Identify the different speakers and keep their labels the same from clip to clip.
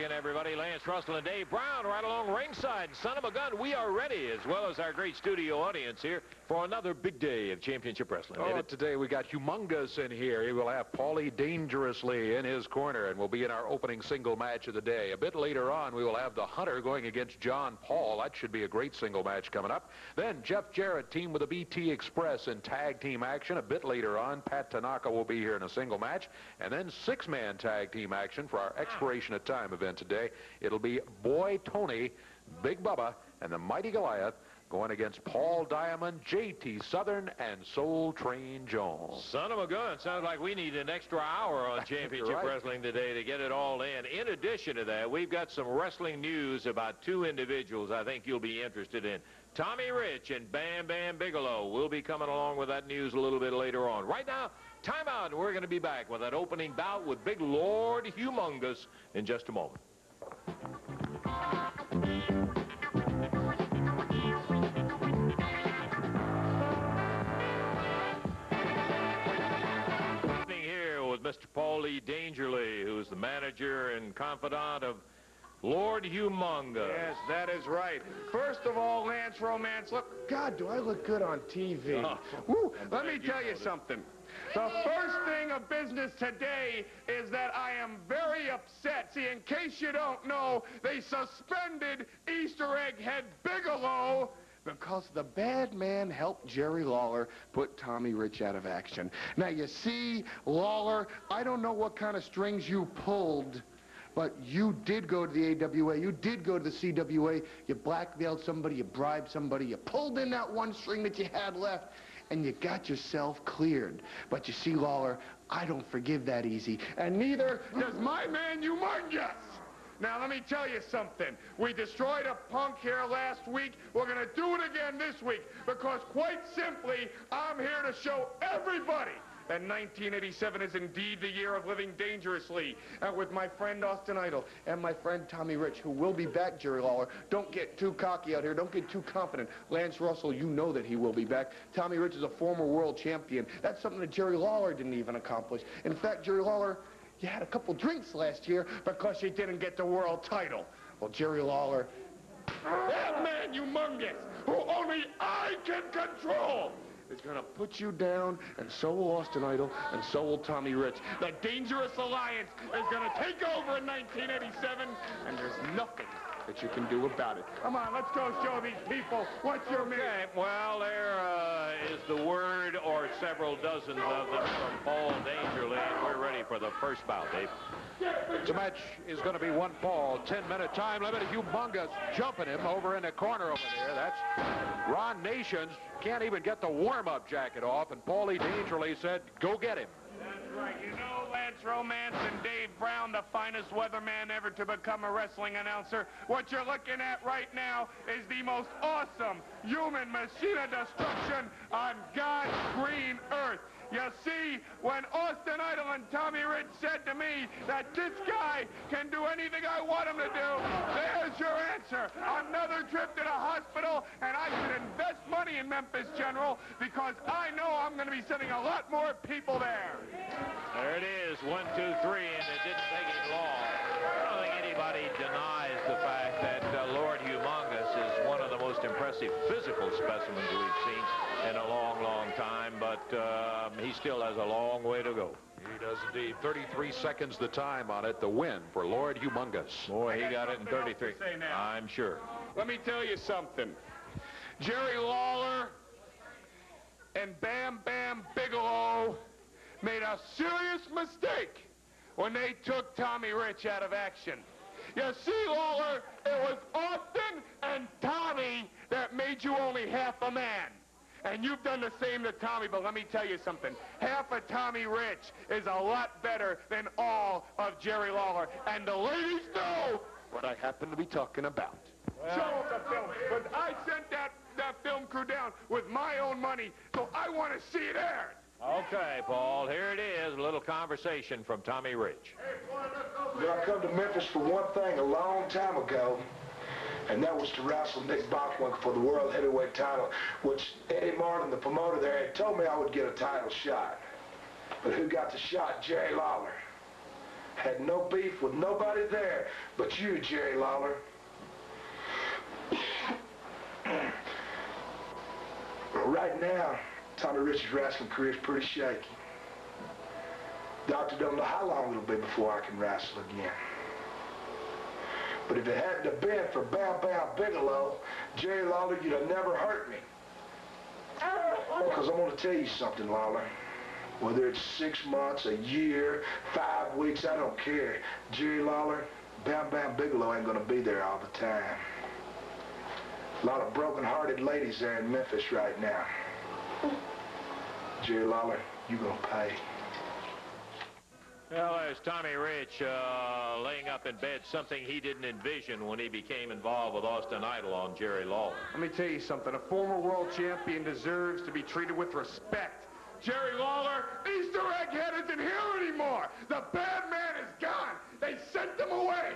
Speaker 1: again, everybody. Lance Russell and Dave Brown right along ringside. Son of a gun, we are ready, as well as our great studio audience here, for another big day of championship wrestling.
Speaker 2: Oh, today we got Humongous in here. He will have Paulie Dangerously in his corner and will be in our opening single match of the day. A bit later on, we will have the Hunter going against John Paul. That should be a great single match coming up. Then Jeff Jarrett team with the BT Express in tag team action. A bit later on, Pat Tanaka will be here in a single match. And then six-man tag team action for our expiration of time event today. It'll be Boy Tony, Big Bubba, and the Mighty Goliath going against Paul Diamond, JT Southern, and Soul Train Jones.
Speaker 1: Son of a gun, sounds like we need an extra hour on championship wrestling today to get it all in. In addition to that, we've got some wrestling news about two individuals I think you'll be interested in. Tommy Rich and Bam Bam Bigelow will be coming along with that news a little bit later on. Right now, time out, and we're going to be back with that opening bout with Big Lord Humongous in just a moment. Here with Mr. Paulie Dangerously, who's the manager and confidant of Lord Humongous.
Speaker 3: Yes, that is right. First of all, Lance Romance, look, God, do I look good on TV. Woo, let me tell you something. The first thing of business today is that I am very upset. See, in case you don't know, they suspended Easter Egg Head Bigelow because the bad man helped Jerry Lawler put Tommy Rich out of action. Now, you see, Lawler, I don't know what kind of strings you pulled, but you did go to the AWA, you did go to the CWA, you blackmailed somebody, you bribed somebody, you pulled in that one string that you had left, and you got yourself cleared. But you see, Lawler, I don't forgive that easy, and neither does my man Humongous. Now, let me tell you something. We destroyed a punk here last week. We're going to do it again this week, because quite simply, I'm here to show everybody that 1987 is indeed the year of living dangerously. And with my friend Austin Idol and my friend Tommy Rich, who will be back, Jerry Lawler. Don't get too cocky out here. Don't get too confident. Lance Russell, you know that he will be back. Tommy Rich is a former world champion. That's something that Jerry Lawler didn't even accomplish. In fact, Jerry Lawler, you had a couple drinks last year because you didn't get the world title. Well, Jerry Lawler, that man Humongous, who only I can control, is going to put you down, and so will Austin Idol, and so will Tommy Rich. The Dangerous Alliance is going to take over in 1987, and there's nothing that you can do about it. Come on, let's go show these people what's your man.
Speaker 1: Okay, well, there is the word or several dozens of them from Paul Dangerously, and we're ready for the first bout, Dave.
Speaker 2: The match is going to be one fall, 10-minute time limit. Humongous jumping him over in the corner over there. That's Ron Nations. Can't even get the warm-up jacket off, and Paulie Dangerously said, go get him.
Speaker 3: That's right. You know, Lance Romance and Dave Brown, the finest weatherman ever to become a wrestling announcer. What you're looking at right now is the most awesome human machine of destruction on God's green earth. You see, when Austin Idol and Tommy Rich said to me that this guy can do anything I want him to do, there's your answer. Another trip to the hospital, and I should invest money in Memphis General because I know I'm going to be sending a lot more people there.
Speaker 1: There it is, 1, 2, 3, and it didn't take him long. I don't think anybody denies the fact that Lord Humongous is one of the most impressive physical specimens we've seen in a long, long time, but he still has a long way to go.
Speaker 2: He does indeed. 33 seconds the time on it. The win for Lord Humongous.
Speaker 1: Boy, he got it in 33. I'm sure.
Speaker 3: Let me tell you something. Jerry Lawler and Bam Bam Bigelow made a serious mistake when they took Tommy Rich out of action. You see, Lawler, it was Austin and Tommy that made you only half a man. And you've done the same to Tommy, but let me tell you something. Half of Tommy Rich is a lot better than all of Jerry Lawler. And the ladies know what I happen to be talking about. Well, show them the film. But I sent that film crew down with my own money, so I want to see it aired.
Speaker 1: Okay, Paul, here it is, a little conversation from Tommy Rich.
Speaker 4: I come to Memphis for one thing a long time ago, and that was to wrestle Nick Bockwinkel for the World Heavyweight title, which Eddie Martin, the promoter there, had told me I would get a title shot. But who got the shot? Jerry Lawler. Had no beef with nobody there but you, Jerry Lawler. Right now, Tommy Rich's wrestling career is pretty shaky. Doctor don't know how long it'll be before I can wrestle again. But if it hadn't have been for Bam Bam Bigelow, Jerry Lawler, you'd have never hurt me. Because I'm going to tell you something, Lawler. Whether it's 6 months, a year, 5 weeks, I don't care. Jerry Lawler, Bam Bam Bigelow ain't going to be there all the time. A lot of broken-hearted ladies there in Memphis right now. Jerry Lawler, you going to pay.
Speaker 1: Well, there's Tommy Rich laying up in bed, something he didn't envision when he became involved with Austin Idol on Jerry Lawler.
Speaker 3: Let me tell you something. A former world champion deserves to be treated with respect. Jerry Lawler, Easter Egghead isn't here anymore. The bad man is gone. They sent him away.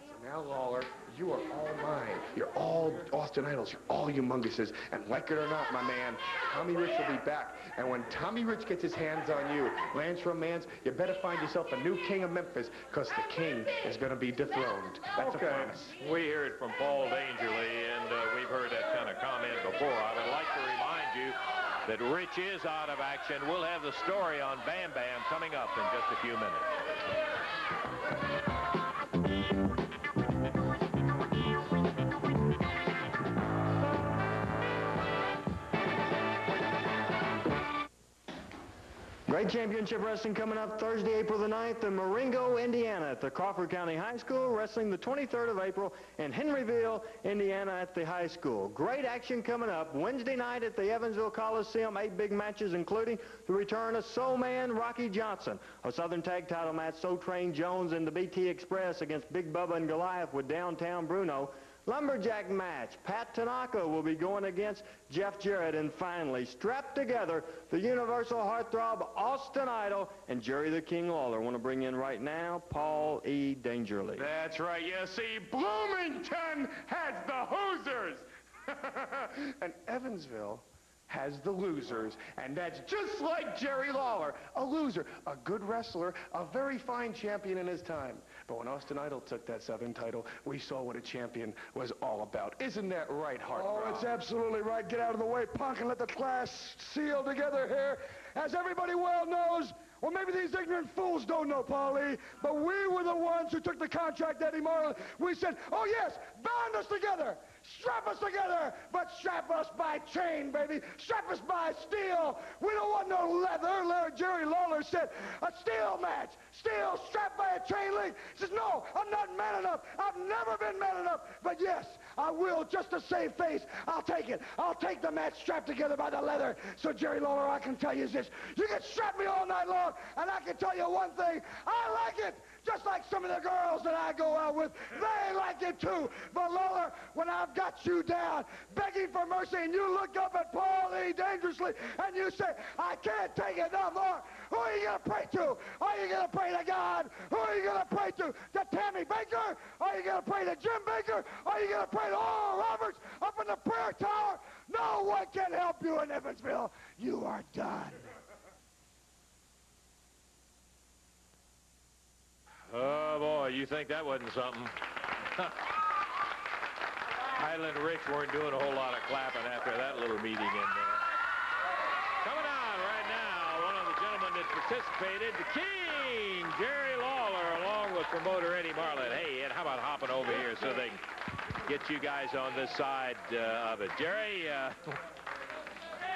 Speaker 3: So now, Lawler, you are all mine. You're all Austin Idols. You're all humonguses. And like it or not, my man, Tommy Rich will be back. And when Tommy Rich gets his hands on you, Lance Romance, you better find yourself a new king of Memphis, because the king is going to be dethroned. That's a promise.
Speaker 1: We hear it from Paul Dangerly, and we've heard that kind of comment before. I would like to remind you that Rich is out of action. We'll have the story on Bam Bam coming up in just a few minutes.
Speaker 5: Great championship wrestling coming up Thursday, April the 9th in Marengo, Indiana at the Crawford County High School. Wrestling the 23rd of April in Henryville, Indiana at the high school. Great action coming up Wednesday night at the Evansville Coliseum. 8 big matches, including the return of Soul Man Rocky Johnson. A Southern Tag Title match, Soul Train Jones and the BT Express against Big Bubba and Goliath with Downtown Bruno. Lumberjack match, Pat Tanaka will be going against Jeff Jarrett. And finally, strapped together, the Universal Heartthrob Austin Idol and Jerry the King Lawler. I want to bring in right now Paul E. Dangerly.
Speaker 3: That's right. You see, Bloomington has the Hoosers. And Evansville has the losers, and that's just like Jerry Lawler, a loser, a good wrestler, a very fine champion in his time. But when Austin Idol took that Southern title, we saw what a champion was all about. Isn't that right, Hart?
Speaker 4: Oh, it's absolutely right. Get out of the way, punk, and let the class seal together here. As everybody well knows, well, maybe these ignorant fools don't know, Paulie, but we were the ones who took the contract, Eddie Marlin. We said, oh, yes, bond us together. Strap us together, but strap us by chain, baby. Strap us by steel. We don't want no leather. Jerry Lawler said, a steel match. Steel strapped by a chain link. He says, no, I'm not man enough. I've never been man enough. But yes, I will, just to save face. I'll take it. I'll take the match strapped together by the leather. So, Jerry Lawler, I can tell you this. You can strap me all night long, and I can tell you one thing. I like it. Just like some of the girls that I go out with, they like it too. But Lawler, when I've got you down, begging for mercy, and you look up at Paul E. Dangerously, and you say, I can't take it no more, who are you going to pray to? Are you going to pray to God? Who are you going to pray to? To Tammy Baker? Are you going to pray to Jim Baker? Are you going to pray to Oral Roberts up in the prayer tower? No one can help you in Evansville. You are done.
Speaker 1: Oh, boy, you think that wasn't something. Idol and Rich weren't doing a whole lot of clapping after that little meeting in there. Coming on right now, one of the gentlemen that participated, the King, Jerry Lawler, along with promoter Eddie Marlin. Hey, Ed, how about hopping over here so they can get you guys on this side of it? Jerry,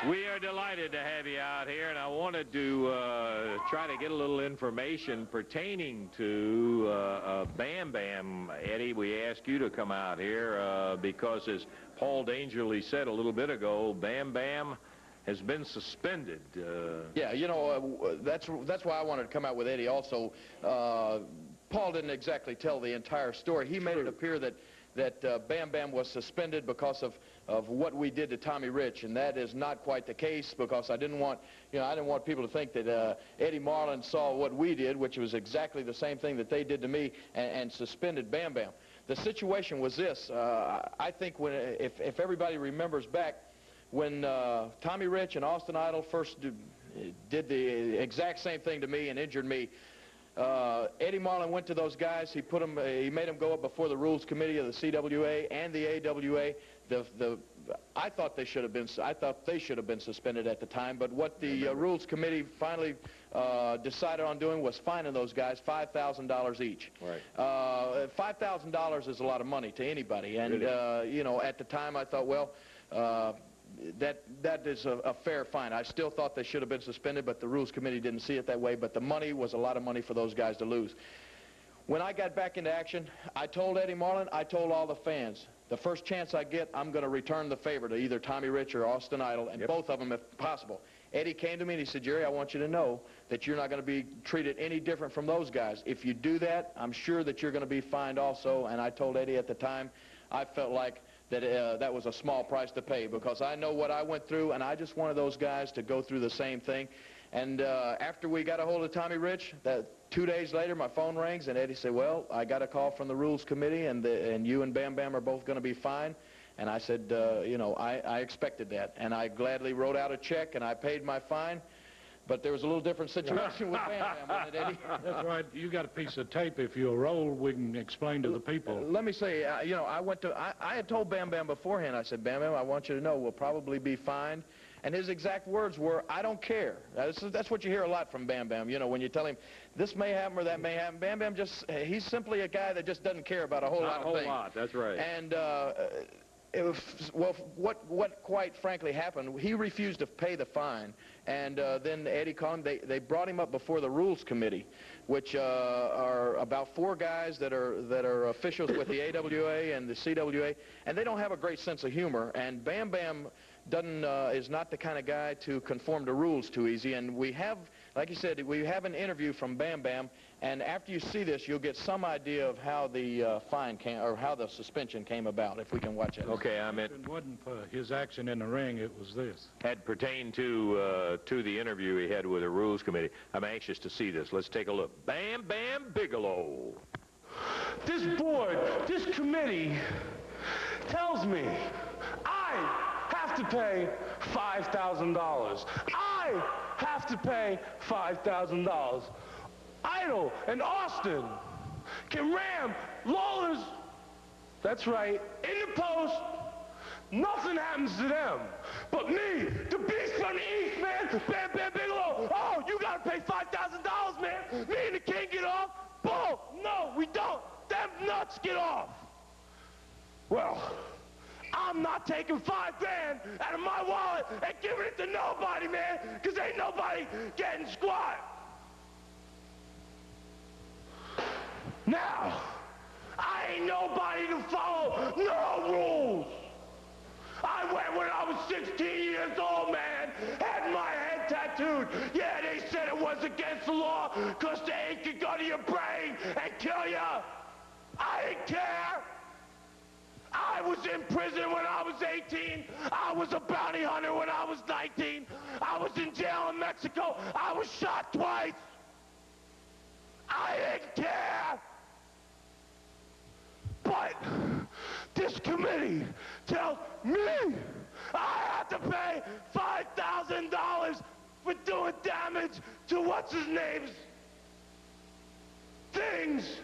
Speaker 1: we are delighted to have you out here, and I wanted to try to get a little information pertaining to Bam Bam. Eddie, we asked you to come out here because, as Paul Dangerly said a little bit ago, Bam Bam has been suspended.
Speaker 6: Yeah, you know, that's why I wanted to come out with Eddie also. Paul didn't exactly tell the entire story. He made it appear that Bam Bam was suspended because of what we did to Tommy Rich, and that is not quite the case, because I didn't want people to think that Eddie Marlin saw what we did, which was exactly the same thing that they did to me, and suspended Bam Bam. The situation was this. I think if everybody remembers back when Tommy Rich and Austin Idol first did the exact same thing to me and injured me, Eddie Marlin went to those guys. He made them go up before the Rules Committee of the CWA and the AWA. I thought they should have been suspended at the time. But what the Rules Committee finally decided on doing was fining those guys $5,000 each.
Speaker 1: Right.
Speaker 6: $5,000 is a lot of money to anybody, and you know, at the time I thought, well, that is a fair fine. I still thought they should have been suspended, but the Rules Committee didn't see it that way. But the money was a lot of money for those guys to lose. When I got back into action, I told Eddie Marlin, I told all the fans, the first chance I get, I'm going to return the favor to either Tommy Rich or Austin Idol, and both of them if possible. Eddie came to me and he said, Jerry, I want you to know that you're not going to be treated any different from those guys. If you do that, I'm sure that you're going to be fined also. And I told Eddie at the time, I felt like that that was a small price to pay, because I know what I went through, and I just wanted those guys to go through the same thing. And after we got a hold of Tommy Rich, 2 days later, my phone rings, and Eddie said, well, I got a call from the Rules Committee, and you and Bam Bam are both going to be fined. And I said, you know, I expected that. And I gladly wrote out a check, and I paid my fine. But there was a little different situation with Bam Bam, wasn't it, Eddie?
Speaker 7: That's right. You got a piece of tape. If you'll roll, we can explain to the people.
Speaker 6: Let me say, you know, I had told Bam Bam beforehand, I said, Bam Bam, I want you to know we'll probably be fined. And his exact words were, I don't care. That's what you hear a lot from Bam Bam. You know, when you tell him this may happen or that may happen, Bam Bam he's simply a guy that just doesn't care about a whole lot of things.
Speaker 1: Not a whole lot, that's right.
Speaker 6: And, well, what quite frankly happened, he refused to pay the fine. And then Eddie called him. They brought him up before the Rules Committee, which are about 4 guys that are officials with the AWA and the CWA, and they don't have a great sense of humor. And Bam Bam is not the kind of guy to conform to rules too easy. And we have, like you said, we have an interview from Bam Bam, and after you see this, you'll get some idea of how the fine came, or how the suspension came about, if we can watch it.
Speaker 1: Okay, I mean,
Speaker 7: It wasn't for his action in the ring, it was this.
Speaker 1: had pertained to the interview he had with the Rules Committee. I'm anxious to see this. Let's take a look. Bam Bam Bigelow.
Speaker 8: This board, this committee tells me I have to pay $5,000. I have to pay $5,000. Idol and Austin can ram Lawler's, that's right, in the post. Nothing happens to them. But me, the beast from the East, man, Bam Bam Bigelow, oh, you gotta pay $5,000, man. Me and the king get off. Bull, no, we don't. Them nuts get off. Well, I'm not taking $5 grand out of my wallet and giving it to nobody, man, because ain't nobody getting squat. Now, I ain't nobody to follow no rules. I went when I was 16 years old, man, had my head tattooed. Yeah, they said it was against the law because the ink could go to your brain and kill you. I didn't care. I was in prison when I was 18. I was a bounty hunter when I was 19. I was in jail in Mexico. I was shot twice. I didn't care. But this committee tells me I have to pay $5,000 for doing damage to what's-his-name's things.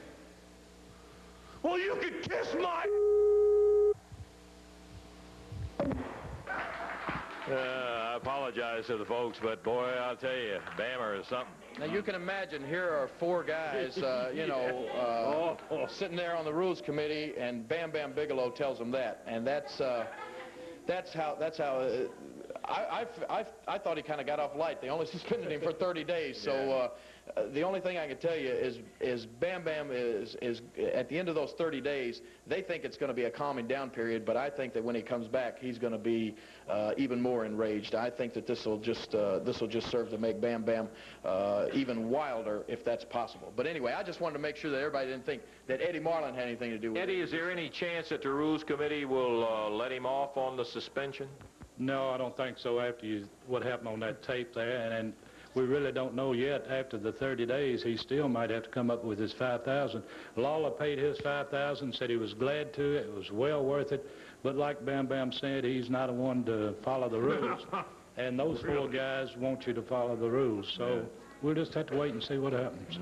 Speaker 8: Well, you can kiss my...
Speaker 1: I apologize to the folks, but boy, I'll tell you, Bammer is something.
Speaker 6: Now you can imagine, here are 4 guys, you know, sitting there on the Rules Committee, and Bam Bam Bigelow tells them that, and that's how. I thought he kind of got off light. They only suspended him for 30 days, so the only thing I can tell you is Bam Bam is at the end of those 30 days, they think it's going to be a calming down period, but I think that when he comes back, he's going to be even more enraged. I think that this will just serve to make Bam Bam even wilder, if that's possible. But anyway, I just wanted to make sure that everybody didn't think that Eddie Marlin had anything to do with it.
Speaker 1: Eddie, is there any chance that the Rules Committee will let him off on the suspension?
Speaker 7: No, I don't think so after what happened on that tape there. And we really don't know yet. After the 30 days, he still might have to come up with his $5,000. Lawler paid his $5,000, said he was glad to. It was well worth it. But like Bam Bam said, he's not a one to follow the rules. And those 4 guys want you to follow the rules. So we'll just have to wait and see what happens.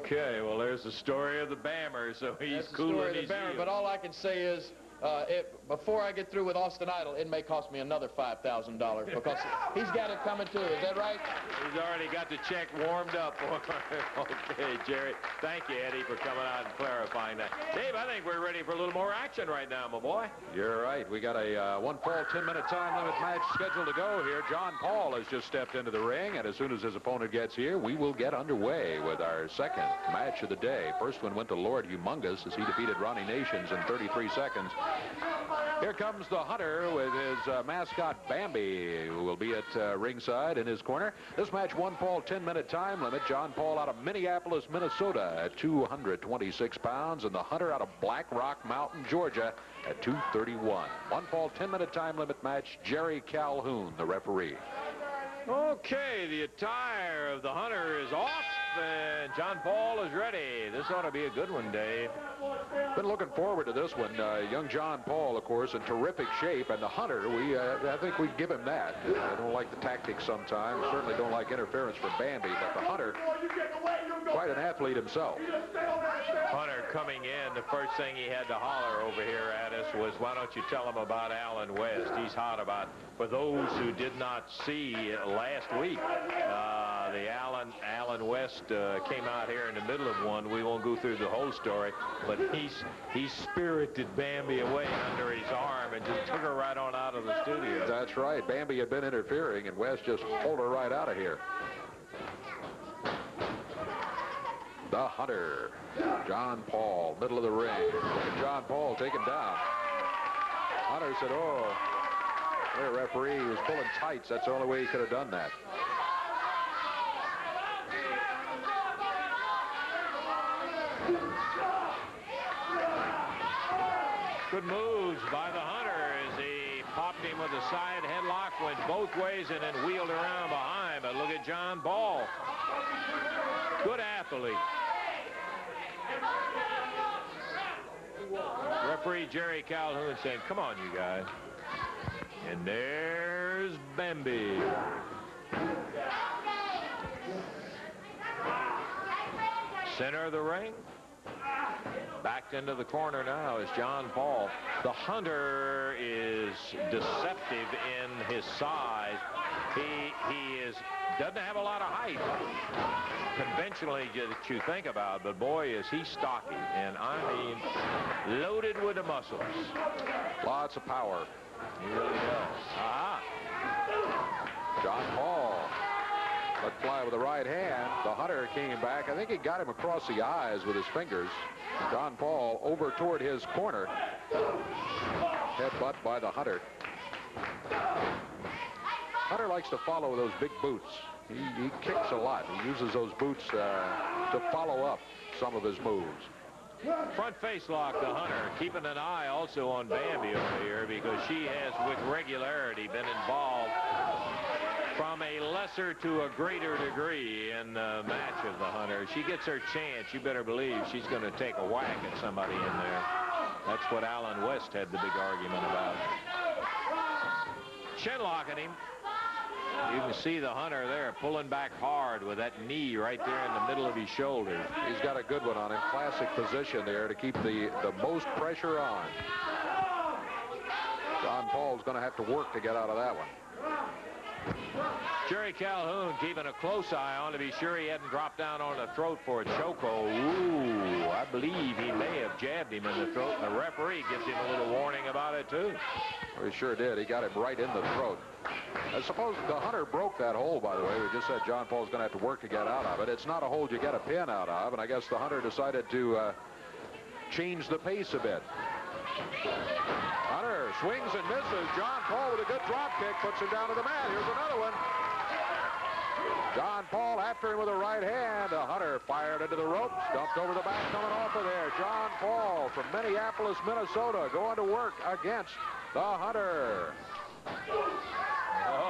Speaker 1: Okay, well, there's the story of the Bammer, so he's cooling his heels.
Speaker 6: But all I can say is, before I get through with Austin Idol, it may cost me another $5,000 because he's got it coming too. Is that right?
Speaker 1: He's already got the check warmed up for him. Okay, Jerry. Thank you, Eddie, for coming out and clarifying that. Dave, I think we're ready for a little more action right now, my boy.
Speaker 2: You're right. We got a one-fall 10-minute time limit match scheduled to go here. John Paul has just stepped into the ring, and as soon as his opponent gets here, we will get underway with our second match of the day. First one went to Lord Humongous as he defeated Ronnie Nations in 33 seconds. Here comes the Hunter with his mascot Bambi, who will be at ringside in his corner. This match, one-fall 10-minute time limit. John Paul out of Minneapolis, Minnesota at 226 pounds, and the Hunter out of Black Rock Mountain, Georgia at 231. One-fall 10-minute time limit match. Jerry Calhoun, the referee.
Speaker 1: Okay, the attire of the Hunter is off, and John Paul is ready. This ought to be a good one, Dave.
Speaker 2: Been looking forward to this one. Young John Paul, of course, in terrific shape, and the Hunter, I think we give him that. I don't like the tactics sometimes. Certainly don't like interference from Bambi, but the Hunter, quite an athlete himself.
Speaker 1: Hunter coming in, the first thing he had to holler over here at us was, why don't you tell him about Alan West? He's hot about, for those who did not see last week, the Alan West came out here in the middle of one. We won't go through the whole story, but he spirited Bambi away under his arm and just took her right on out of the studio.
Speaker 2: That's right. Bambi had been interfering, and West just pulled her right out of here. The Hunter, John Paul, middle of the ring. Look at John Paul taken down. Hunter said, oh, the referee was pulling tights. That's the only way he could have done that.
Speaker 1: Good moves by the Hunter as he popped him with a side headlock, went both ways, and then wheeled around behind. But look at John Paul. Good athlete. Referee Jerry Calhoun saying, come on, you guys. And there's Bambi. Center of the ring. Backed into the corner now is John Paul. The Hunter is deceptive in his size. He doesn't have a lot of height conventionally that you think about, but boy, is he stocky, and I mean loaded with the muscles.
Speaker 2: Lots of power.
Speaker 1: He really does.
Speaker 2: John Paul let fly with the right hand. The Hunter came back. I think he got him across the eyes with his fingers. John Paul over toward his corner. Headbutt by the Hunter. Hunter likes to follow those big boots. He kicks a lot. He uses those boots to follow up some of his moves.
Speaker 1: Front face lock, the Hunter, keeping an eye also on Bambi over here because she has with regularity been involved from a lesser to a greater degree in the match of the Hunter. She gets her chance. You better believe she's going to take a whack at somebody in there. That's what Alan West had the big argument about. Chin locking him. You can see the Hunter there pulling back hard with that knee right there in the middle of his shoulder.
Speaker 2: He's got a good one on him. Classic position there to keep the most pressure on. John Paul's going to have to work to get out of that one.
Speaker 1: Jerry Calhoun keeping a close eye on to be sure he hadn't dropped down on the throat for a chokehold. Ooh, I believe he may have jabbed him in the throat. The referee gives him a little warning about it, too.
Speaker 2: Well, he sure did. He got him right in the throat. I suppose the Hunter broke that hole, by the way. We just said John Paul's going to have to work to get out of it. It's not a hole you get a pin out of, and I guess the Hunter decided to change the pace a bit. Hunter swings and misses. John Paul with a good drop kick puts him down to the mat. Here's another one. John Paul after him with a right hand. The Hunter fired into the ropes, dumped over the back, coming off of there. John Paul from Minneapolis, Minnesota, going to work against the Hunter.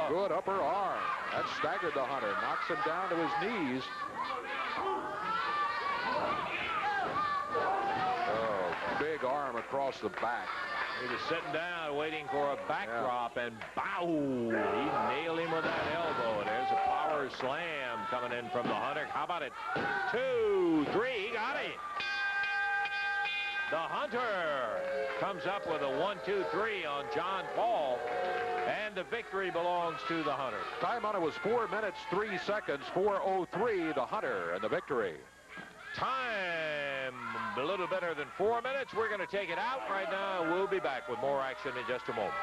Speaker 2: Good upper arm. That staggered the Hunter, knocks him down to his knees. Oh, big arm across the back.
Speaker 1: He was sitting down waiting for a backdrop, and bow! He nailed him with that elbow. There's a power slam coming in from the Hunter. How about it? 2, 3. He got it. The Hunter comes up with a 1, 2, 3 on John Paul. And the victory belongs to the Hunter.
Speaker 2: Time on it was 4 minutes, 3 seconds, 4:03, the Hunter, and the victory.
Speaker 1: Time a little better than 4 minutes. We're going to take it out right now. We'll be back with more action in just a moment.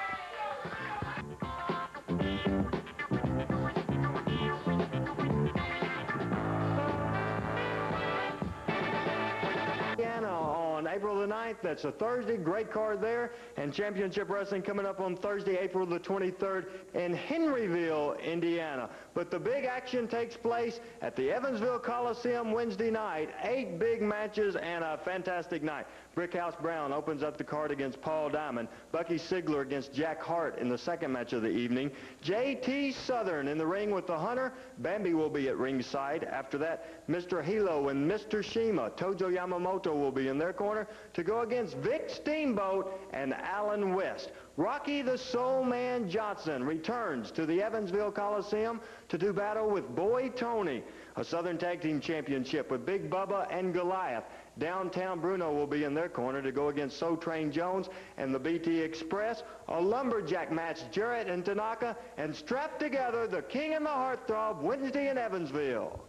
Speaker 5: On April the 9th, that's a Thursday, great card there, and championship wrestling coming up on Thursday, April the 23rd in Henryville, Indiana. But the big action takes place at the Evansville Coliseum Wednesday night. 8 big matches and a fantastic night. Brickhouse Brown opens up the card against Paul Diamond. Bucky Sigler against Jack Hart in the second match of the evening. J.T. Southern in the ring with the Hunter. Bambi will be at ringside. After that, Mr. Hilo and Mr. Shima. Tojo Yamamoto will be in their corner to go against Vic Steamboat and Alan West. Rocky the Soul Man Johnson returns to the Evansville Coliseum to do battle with Boy Tony. A Southern Tag Team Championship with Big Bubba and Goliath. Downtown Bruno will be in their corner to go against So Train Jones and the BT Express. A lumberjack match, Jarrett and Tanaka, and strapped together the King and the Heartthrob Wednesday in Evansville.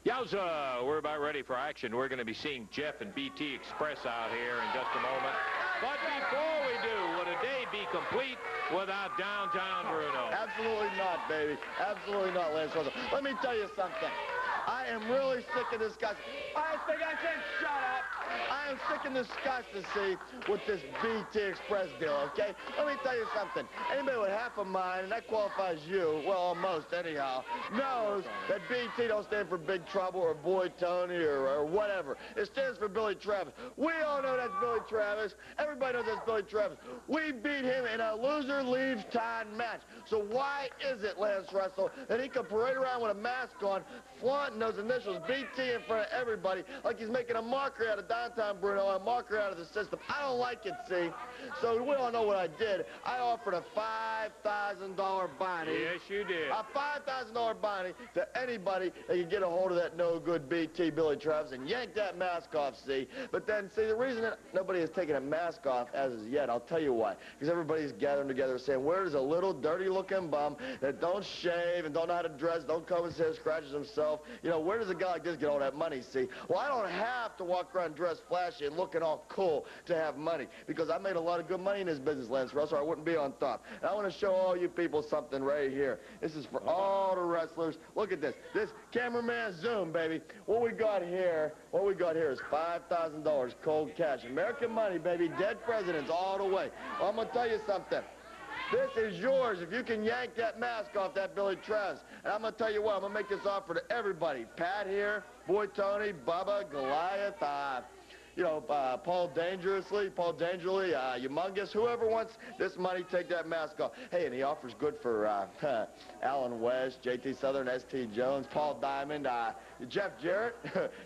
Speaker 1: Yowza, we're about ready for action. We're going to be seeing Jeff and BT Express out here in just a moment. But before we do, would a day be complete without Downtown Bruno?
Speaker 9: Absolutely not, baby. Absolutely not, Lance Russell. Let me tell you something. I am really sick of this guy. I think I can shut up. I am sick and disgusted, with this BT Express deal, okay? Let me tell you something. Anybody with half a mind, and that qualifies you, well, almost anyhow, knows that BT don't stand for Big Trouble or Boy Tony or whatever. It stands for Billy Travis. We all know that's Billy Travis. Everybody knows that's Billy Travis. We beat him in a loser leaves time match. So why is it, Lance Russell, that he can parade around with a mask on, flaunting those initials, BT, in front of everybody, like he's making a mockery out of Downtown Bruno, a mockery out of the system? I don't like it, see? So we all know what I did. I offered a $5,000 bounty.
Speaker 1: Yes, you did.
Speaker 9: A $5,000 bounty to anybody that could get a hold of that no-good BT Billy Travis and yank that mask off, see? But then, see, the reason that nobody has taken a mask off as of yet, I'll tell you why. Because everybody's gathering together saying, where's a little dirty-looking bum that don't shave and don't know how to dress, don't comb his hair, scratches himself? You know, where does a guy like this get all that money, see? Well, I don't have to walk around dressed flashy and looking all cool to have money, because I made a lot of good money in this business, Lance Russell, or I wouldn't be on top. And I want to show all you people something right here. This is for all the wrestlers. Look at this. This cameraman zoom, baby. What we got here is $5,000 cold cash. American money, baby. Dead presidents all the way. Well, I'm going to tell you something. This is yours if you can yank that mask off that Billy Travis. And I'm going to tell you what, I'm going to make this offer to everybody. Pat here, Boy Tony, Bubba, Goliath, Paul Dangerously, Humongous, whoever wants this money, take that mask off. Hey, and the offer's good for Alan West, J.T. Southern, S.T. Jones, Paul Diamond, Jeff Jarrett.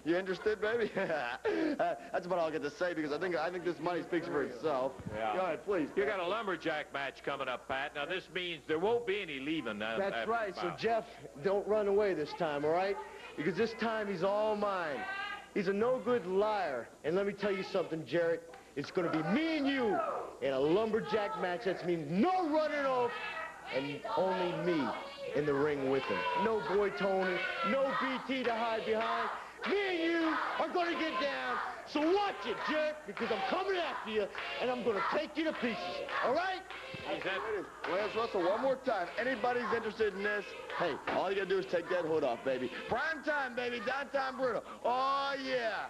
Speaker 9: You interested, baby? That's about all I get to say, because I think this money speaks for itself.
Speaker 1: Yeah.
Speaker 9: Go ahead, please.
Speaker 1: You got a lumberjack match coming up, Pat. Now, this means there won't be any leaving.
Speaker 10: That's right. So, Jeff, don't run away this time, all right? Because this time he's all mine. He's a no-good liar. And let me tell you something, Jarrett. It's going to be me and you in a lumberjack match. That means no running off and only me in the ring with him. No Boy Tony, no BT to hide behind. Me and you are going to get down. So watch it, Jarrett, because I'm coming after you, and I'm going to take you to pieces. All right?
Speaker 9: Lance Russell, one more time. Anybody's interested in this, hey, all you got to do is take that hood off, baby. Prime time, baby. Downtown Bruno. Oh, yeah.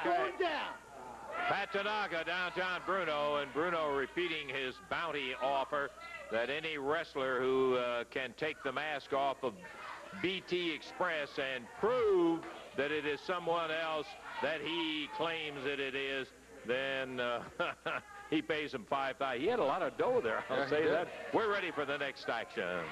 Speaker 9: Going down.
Speaker 1: Pat Tanaka, Downtown Bruno, and Bruno repeating his bounty offer that any wrestler who can take the mask off of BT Express and prove that it is someone else that he claims that it is, then he pays him $5,000. He had a lot of dough there, I'll say that. We're ready for the next action.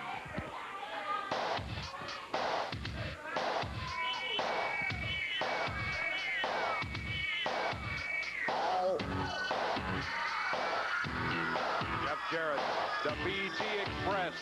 Speaker 1: Jeff Jarrett
Speaker 2: The BT Express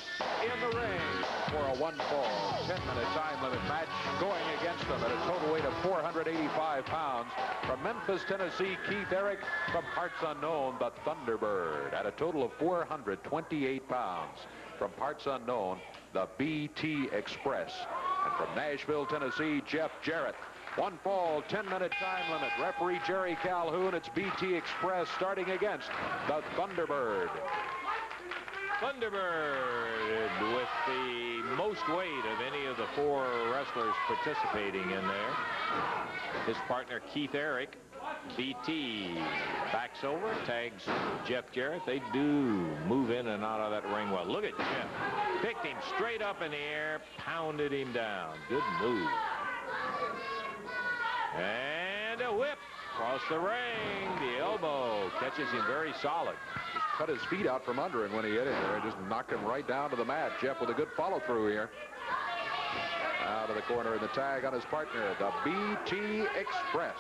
Speaker 2: in the ring for a 1-fall, 10-minute time limit match going against them at a total weight of 485 pounds. From Memphis, Tennessee, Keith Eric. From parts unknown, the Thunderbird at a total of 428 pounds. From parts unknown, the BT Express. And from Nashville, Tennessee, Jeff Jarrett. 1-fall, 10-minute time limit. Referee Jerry Calhoun. It's BT Express starting against the Thunderbird.
Speaker 1: Thunderbird with the most weight of any of the 4 wrestlers participating in there. His partner Keith Eric. BT backs over, tags Jeff Jarrett. They do move in and out of that ring well. Look at Jeff. Picked him straight up in the air, pounded him down. Good move. And a whip across the ring. The elbow catches him very solid.
Speaker 2: Just cut his feet out from under him when he hit it there and just knocked him right down to the mat. Jeff with a good follow-through here. Out of the corner and the tag on his partner, the BT Express.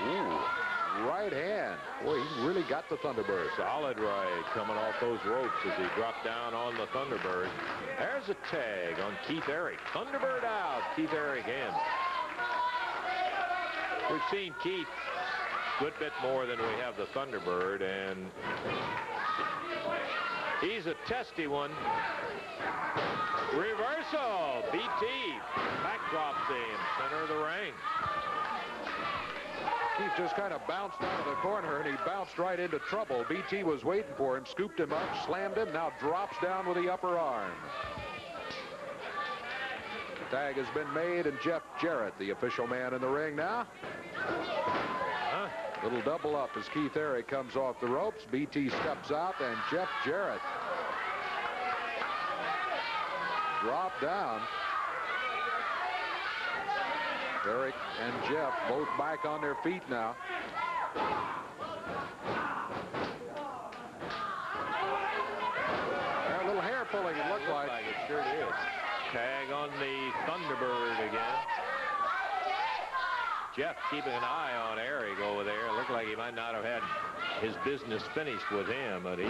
Speaker 2: Ooh, right hand. Boy, he really got the Thunderbird.
Speaker 1: Solid right coming off those ropes as he dropped down on the Thunderbird. There's a tag on Keith Eric. Thunderbird out, Keith Eric in. We've seen Keith a good bit more than we have the Thunderbird, and he's a testy one. Reversal. BT backdrops him, center of the ring.
Speaker 2: Keith just kind of bounced out of the corner, and he bounced right into trouble. BT was waiting for him, scooped him up, slammed him, now drops down with the upper arm. The tag has been made, and Jeff Jarrett, the official man in the ring now. Little double up as Keith Eric comes off the ropes. BT steps out, and Jeff Jarrett dropped down. Eric and Jeff both back on their feet now. A little hair pulling, it looked like.
Speaker 1: It sure is. Tag on the Thunderbird again. Jeff keeping an eye on Eric over there. It looked like he might not have had his business finished with him, but he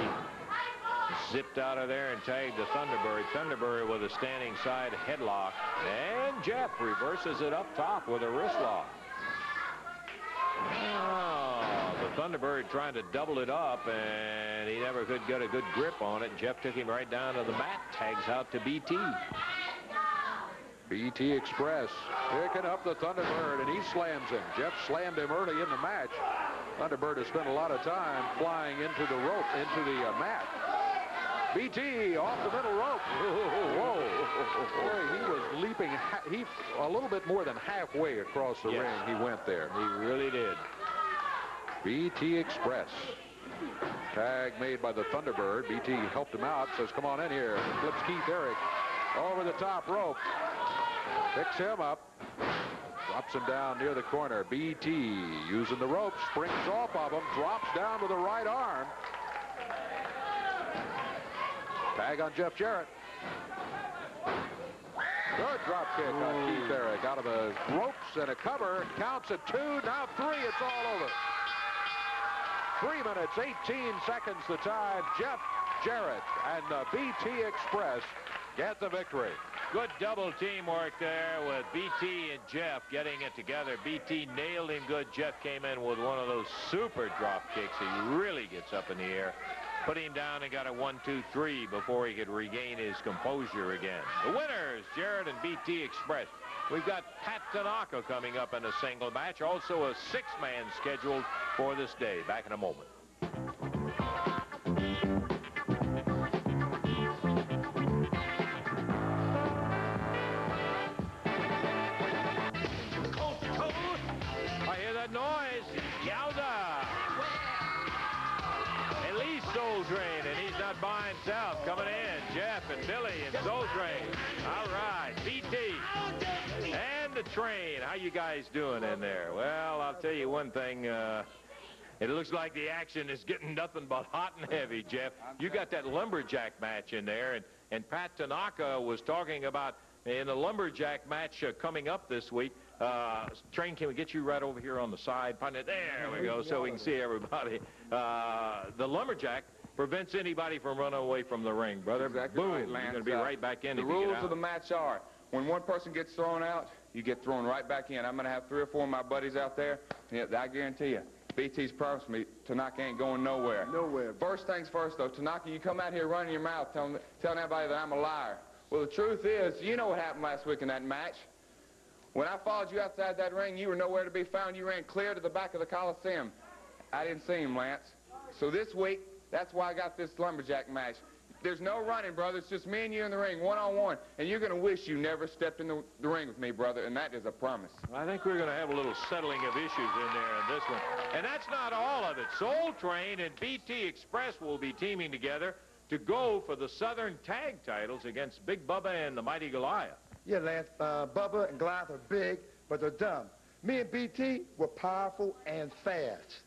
Speaker 1: zipped out of there and tagged the Thunderbird. Thunderbird with a standing side headlock. And Jeff reverses it up top with a wrist lock. Oh, the Thunderbird trying to double it up, and he never could get a good grip on it. Jeff took him right down to the mat. Tags out to BT.
Speaker 2: BT Express picking up the Thunderbird, and he slams him. Jeff slammed him early in the match. Thunderbird has spent a lot of time flying into the rope, into the mat. BT off the middle rope. Whoa. Boy, he was leaping a little bit more than halfway across the ring. He went there.
Speaker 1: He really did.
Speaker 2: BT Express. Tag made by the Thunderbird. BT helped him out, says, come on in here. Flips Keith Eric over the top rope. Picks him up. Drops him down near the corner. BT using the rope. Springs off of him. Drops down with the right arm. Tag on Jeff Jarrett. Good drop kick on Keith Eric out of the ropes and a cover. Counts at 2, now 3. It's all over. 3 minutes, 18 seconds the time. Jeff Jarrett and the BT Express get the victory.
Speaker 1: Good double teamwork there with BT and Jeff getting it together. BT nailed him good. Jeff came in with one of those super drop kicks. He really gets up in the air. Put him down and got a 1, 2, 3 before he could regain his composure again. The winners, Jarrett and BT Express. We've got Pat Tanaka coming up in a single match. Also a 6-man scheduled for this day. Back in a moment. I hear that noise. Yowza! Soul Train, and he's not by himself. Coming in, Jeff and Billy and Soul Train. All right, BT and the Train. How you guys doing in there? Well, I'll tell you one thing. It looks like the action is getting nothing but hot and heavy, Jeff. You got that lumberjack match in there, and Pat Tanaka was talking about in the lumberjack match coming up this week. Train, can we get you right over here on the side? There we go, so we can see everybody. The lumberjack prevents anybody from running away from the ring, brother.
Speaker 3: Exactly
Speaker 1: Boom,
Speaker 3: right, Lance.
Speaker 1: you're going to be right back in
Speaker 3: The
Speaker 1: if you get
Speaker 3: rules
Speaker 1: out.
Speaker 3: of the match are, when one person gets thrown out, you get thrown right back in. I'm going to have 3 or 4 of my buddies out there. Yeah, I guarantee you, BT's promised me Tanaka ain't going nowhere.
Speaker 9: Nowhere.
Speaker 3: First things first, though, Tanaka, you come out here running your mouth telling everybody that I'm a liar. Well, the truth is, you know what happened last week in that match. When I followed you outside that ring, you were nowhere to be found. You ran clear to the back of the Coliseum. I didn't see him, Lance. So this week, that's why I got this lumberjack match. There's no running, brother. It's just me and you in the ring, one-on-one. And you're going to wish you never stepped in the ring with me, brother, and that is a promise.
Speaker 1: I think we're going to have a little settling of issues in there in this one. And that's not all of it. Soul Train and BT Express will be teaming together to go for the Southern Tag titles against Big Bubba and the Mighty Goliath.
Speaker 4: Yeah, Lance, Bubba and Goliath are big, but they're dumb. Me and BT, we're powerful and fast.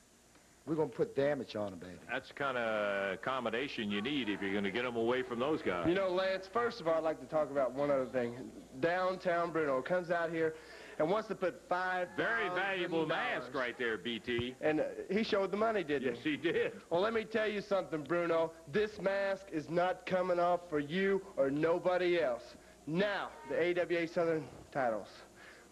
Speaker 4: We're going to put damage on them, baby.
Speaker 1: That's the kind of accommodation you need if you're going to get them away from those guys.
Speaker 10: You know, Lance, first of all, I'd like to talk about one other thing. Downtown Bruno comes out here and wants to put $5,000.
Speaker 1: Very valuable mask right there, BT.
Speaker 10: And he showed the money, didn't
Speaker 1: Yes, he did.
Speaker 10: Well, let me tell you something, Bruno. This mask is not coming off for you or nobody else. Now, the AWA Southern titles.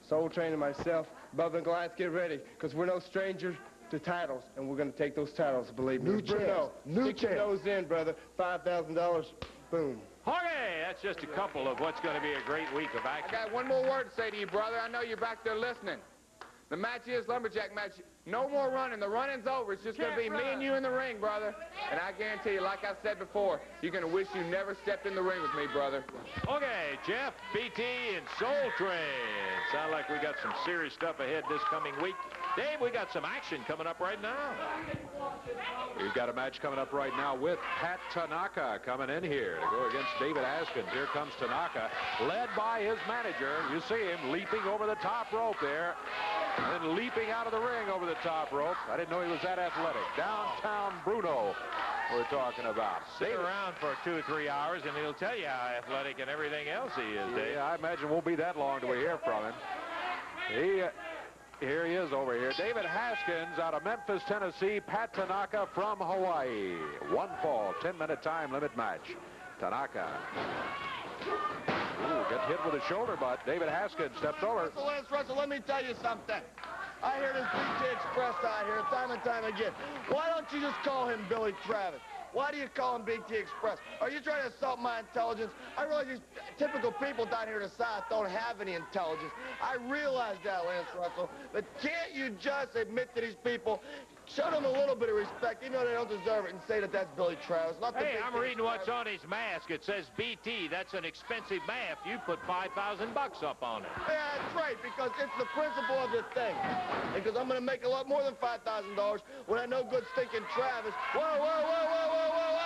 Speaker 10: Soul Train and myself, Bubba and Goliath, get ready, because we're no strangers to titles, and we're going to take those titles, believe me.
Speaker 4: New
Speaker 10: Bruno, stick your nose in, brother. $5,000, boom.
Speaker 1: Okay, that's just a couple of what's going to be a great week of
Speaker 3: I
Speaker 1: action.
Speaker 3: got one more word to say to you, brother. I know you're back there listening. The match is lumberjack match. No more running. The running's over. It's just going to be me and you in the ring, brother. And I guarantee you, like I said before, you're going to wish you never stepped in the ring with me, brother.
Speaker 1: Okay, Jeff, BT, and Soul Train. Sound like we got some serious stuff ahead this coming week. Dave, we got some action coming up right now.
Speaker 2: We've got a match coming up right now with Pat Tanaka coming in here to go against David Haskins. Here comes Tanaka, led by his manager. You see him leaping over the top rope there, and then leaping out of the ring over the top rope. I didn't know he was that athletic. Downtown Bruno we're talking about.
Speaker 1: Stick around for 2 or 3 hours, and he'll tell you how athletic and everything else he is, Dave.
Speaker 2: Yeah, I imagine it won't be that long till we hear from him. Here he is over here. David Haskins out of Memphis, Tennessee. Pat Tanaka from Hawaii. 1 fall, 10-minute time limit match. Tanaka. Ooh, gets hit with a shoulder, but David Haskins steps over.
Speaker 9: Lance Russell, let me tell you something. I hear this BT Express out here time and time again. Why don't you just call him Billy Travis? Why do you call him BT Express? Are you trying to assault my intelligence? I realize these typical people down here in the South don't have any intelligence. I realize that, Lance Russell. But can't you just admit to these people, show them a little bit of respect, even though they don't deserve it, and say that that's Billy Travis? Not the
Speaker 1: Hey, I'm
Speaker 9: BT
Speaker 1: reading what's
Speaker 9: Express.
Speaker 1: on his mask. It says BT. That's an expensive mask. You put $5,000 up on it.
Speaker 9: Yeah, that's right, because it's the principle of the thing. Because I'm going to make a lot more than $5,000 when I know good stinking Travis. Whoa, whoa, whoa, whoa, whoa, whoa,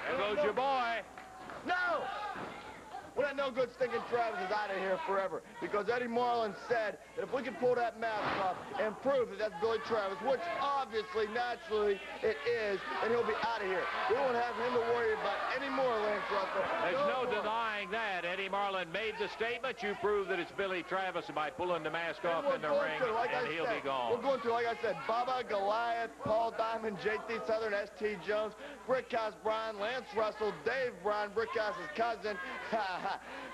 Speaker 1: There goes your boy.
Speaker 9: No! When I know good stinking Travis is out of here forever. Because Eddie Marlin said that if we can pull that mask off and prove that that's Billy Travis, which obviously, naturally, it is, then he'll be out of here. We won't have him to worry about anymore, Lance Russell.
Speaker 1: There's no
Speaker 9: more.
Speaker 1: denying that. Eddie Marlin made the statement. You prove that it's Billy Travis by pulling the mask off
Speaker 9: And
Speaker 1: in the
Speaker 9: we're
Speaker 1: ring,
Speaker 9: going to, like
Speaker 1: and
Speaker 9: I
Speaker 1: he'll
Speaker 9: said,
Speaker 1: be gone.
Speaker 9: We're going to, like I said, Bubba, Goliath, Paul Diamond, JT Southern, ST Jones, Brickhouse Brian, Lance Russell, Dave Bryan, Brickhouse's cousin.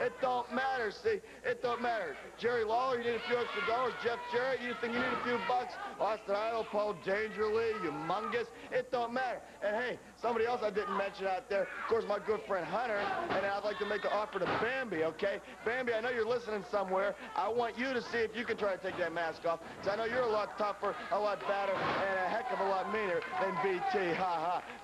Speaker 9: It don't matter, see? It don't matter. Jerry Lawler, you need a few extra dollars. Jeff Jarrett, you think you need a few bucks? Austin Idol, Paul Dangerly, Humongous. It don't matter. And hey, somebody else I didn't mention out there, of course, my good friend Hunter, and I'd like to make an offer to Bambi, okay? Bambi, I know you're listening somewhere. I want you to see if you can try to take that mask off, because I know you're a lot tougher, a lot badder, and a heck of a lot meaner than BT,